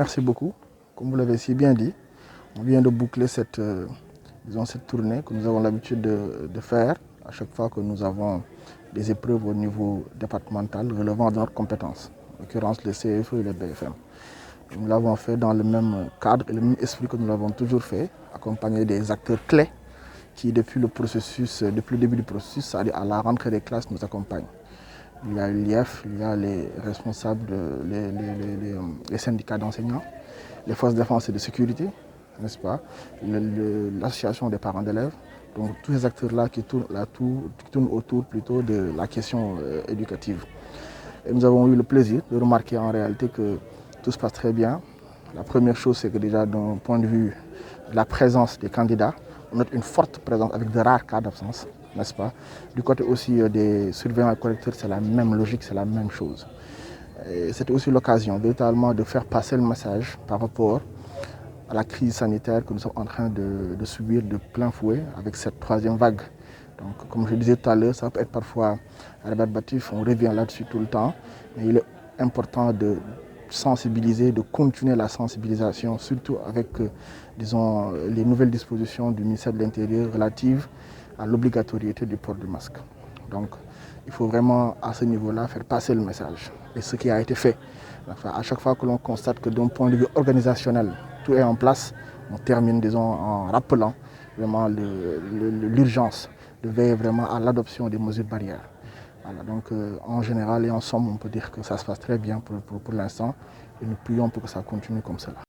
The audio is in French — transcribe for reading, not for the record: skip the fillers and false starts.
Merci beaucoup. Comme vous l'avez si bien dit, on vient de boucler cette tournée que nous avons l'habitude de faire à chaque fois que nous avons des épreuves au niveau départemental relevant de notre compétence, en l'occurrence le CFE et le BFM. Nous l'avons fait dans le même cadre et le même esprit que nous l'avons toujours fait, accompagné des acteurs clés qui depuis le début du processus, c'est-à-dire à la rentrée des classes, nous accompagnent. Il y a l'IF, il y a les responsables, les syndicats d'enseignants, les forces de défense et de sécurité, n'est-ce pas, l'association des parents d'élèves, donc tous ces acteurs-là qui tournent autour plutôt de la question éducative. Et nous avons eu le plaisir de remarquer en réalité que tout se passe très bien. La première chose, c'est que déjà d'un point de vue de la présence des candidats, on note une forte présence avec de rares cas d'absence, n'est-ce pas? Du côté aussi des surveillants et correcteurs, c'est la même logique, c'est la même chose. C'était aussi l'occasion véritablement de faire passer le message par rapport à la crise sanitaire que nous sommes en train de subir de plein fouet avec cette troisième vague. Donc, comme je le disais tout à l'heure, ça peut être parfois rébarbatif, on revient là-dessus tout le temps, mais il est important de sensibiliser, de continuer la sensibilisation, surtout avec, disons, les nouvelles dispositions du ministère de l'Intérieur relatives à l'obligatoriété du port du masque. Donc, il faut vraiment, à ce niveau-là, faire passer le message. Et ce qui a été fait, enfin, à chaque fois que l'on constate que d'un point de vue organisationnel, tout est en place, on termine, disons, en rappelant vraiment l'urgence de veiller vraiment à l'adoption des mesures barrières. Voilà, donc en général et en somme, on peut dire que ça se passe très bien pour l'instant et nous prions pour que ça continue comme cela.